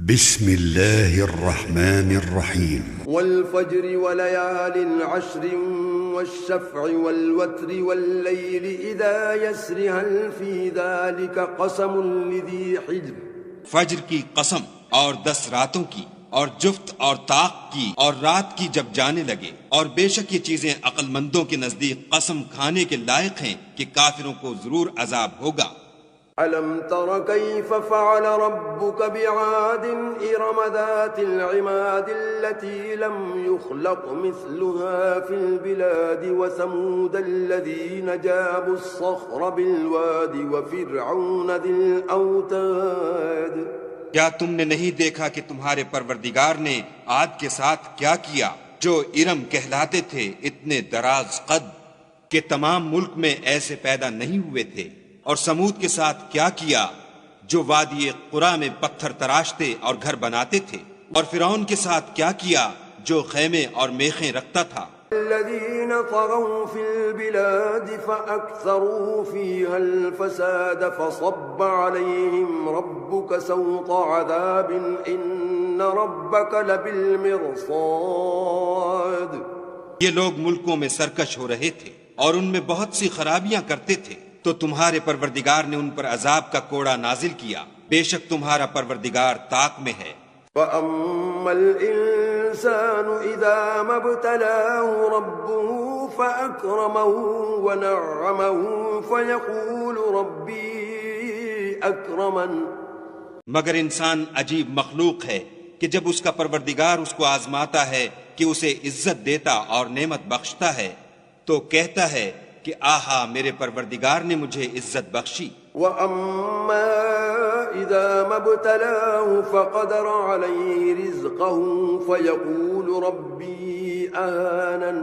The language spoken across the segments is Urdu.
بسم اللہ الرحمن الرحیم والفجر وليال عشر والشفع والوتر والليل إذا يسر هل في ذلك قسم لذي حجر. فجر کی قسم اور 10 راتوں کی اور جفت اور طاق کی اور رات کی جب جانے لگے، اور بے شک یہ چیزیں عقل مندوں کے نزدیک قسم کھانے کے لائق ہیں کہ کافروں کو ضرور عذاب ہوگا. ألم تر كيف فعل ربك بعاد إرم ذات العماد التي لم يخلق مثلها في البلاد وثمود الذين جابوا الصخر بالواد وفرعون ذي الأوتاد. کیا تم نے نہیں دیکھا کہ تمہارے پروردگار نے عاد کے ساتھ کیا کیا جو ارم کہلاتے تھے اتنے دراز قد کہ تمام ملک میں ایسے پیدا نہیں ہوئے تھے، اور سمود کے ساتھ کیا کیا جو وادی قرا میں پتھر تراشتے اور گھر بناتے تھے، اور فرعون کے ساتھ کیا کیا جو خیمے اور میخیں رکھتا تھا. الذين طغوا في البلاد فأكثروا فيها الفساد فصب عليهم ربك سوط عذاب إن ربك لبالمرصاد. یہ لوگ ملکوں میں سرکش ہو رہے تھے اور ان میں بہت سی خرابیاں کرتے تھے، تو تمہارے پروردگار نے ان پر عذاب کا کوڑا نازل کیا، بے شک تمہارا پروردگار طاق میں ہے. فَأَمَّا الْإِنسَانُ إِذَا مَا ابْتَلَاهُ رَبُّهُ فَأَكْرَمَهُ وَنَعَّمَهُ فَيَقُولُ رَبِّي أَكْرَمَنِ. مگر انسان عجیب مخلوق ہے کہ جب اس کا پروردگار اس کو آزماتا ہے کہ اسے عزت دیتا اور نعمت بخشتا ہے تو کہتا ہے کہ آہا میرے پروردگار نے مجھے عزت بخشی. وَأَمَّا إِذَا مَا ابْتَلَاهُ فَقَدَرَ عَلَيْهِ رِزْقَهُ فَيَقُولُ رَبِّي أَهَانَنِ.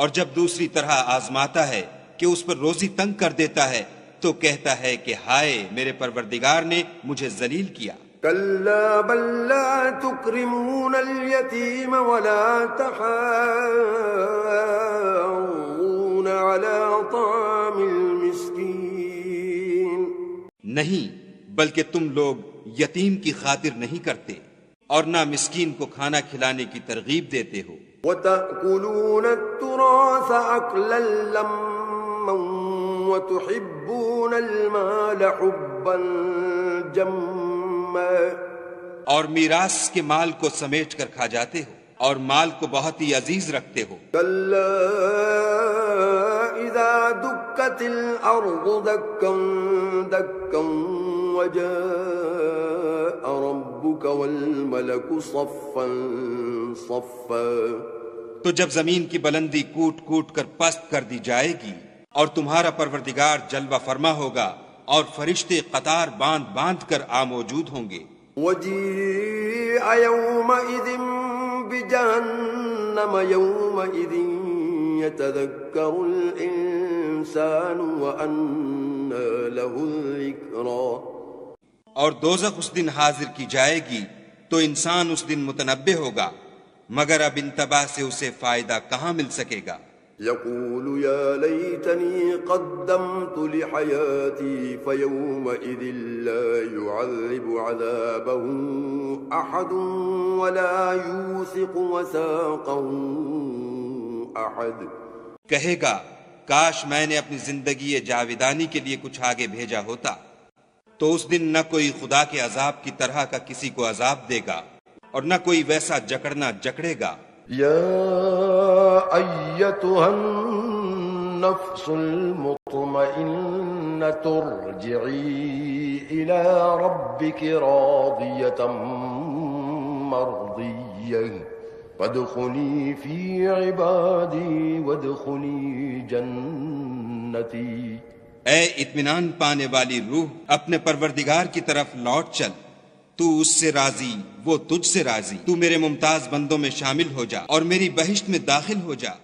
اور جب دوسری طرح آزماتا ہے کہ اس پر روزی تنگ کر دیتا ہے تو کہتا ہے کہ ہائے میرے پروردگار نے مجھے ذلیل کیا. كَلَّا بَل لَّا تُكْرِمُونَ الْيَتِيمَ وَلَا تَحَاضُّونَ عَلَى طَعَامِ الْمِسْكِينِ. نہیں، بلکہ تم لوگ یتیم کی خاطر نہیں کرتے اور نہ مسکین کو کھانا کھلانے کی ترغیب دیتے ہو. وَتَأْكُلُونَ التُّرَاثَ أَكْلًا لَمًّا وَتُحِبُّونَ الْمَالَ حُبًّا جَمًّا. اور میراث کے مال کو سمیٹ کر کھا جاتے ہو اور مال کو بہت ہی عزیز رکھتے ہو. كَلَّا إِذَا دُكَّتِ الْأَرْضُ دَكًّا دَكًّا وَجَاءَ رَبُّكَ وَالْمَلَكُ صَفًّا صَفًّا. تو جب زمین کی بلندی کوٹ کوٹ کر پست کر دی جائے گی اور تمہارا پروردگار جلوہ فرما ہوگا اور فرشتے قطار باندھ باندھ کر موجود ہوں گے. وَجِيءَ يَوْمَئِذٍ بِجَهَنَّمَ يَوْمَئِذٍ يَتَذَكَّرُ الْإِنسَانُ وَأَنَّىٰ لَهُ الذِّكْرَىٰ. اور دوزخ اس دن حاضر کی جائے گی تو انسان اس دن متنبہ ہوگا، مگر اب انتباہ سے اسے فائدہ کہاں مل سکے گا. يقول يا ليتني قدمت لحياتي فيومئذ لا يعذب عذابه أحد ولا يوثق وثاقه أحد. کہے گا کاش میں نے اپنی زندگی جاودانی کے لیے کچھ آگے بھیجا ہوتا، تو اس دن نہ کوئی خدا کے عذاب کی طرح کا کسی کو عذاب دے گا اور نہ کوئی ویسا جکڑنا جکڑے گا. يا أيتها النفس المطمئنة ارجعي إلى ربك راضية مرضية فادخلي في عبادي وادخلي جنتي. اے اطمینان پانے والی روح، اپنے پروردگار کی طرف لوٹ چل، تو اس سے راضی وہ تجھ سے راضی، تو میرے ممتاز بندوں میں شامل ہو جا اور میری بہشت میں داخل ہو جا.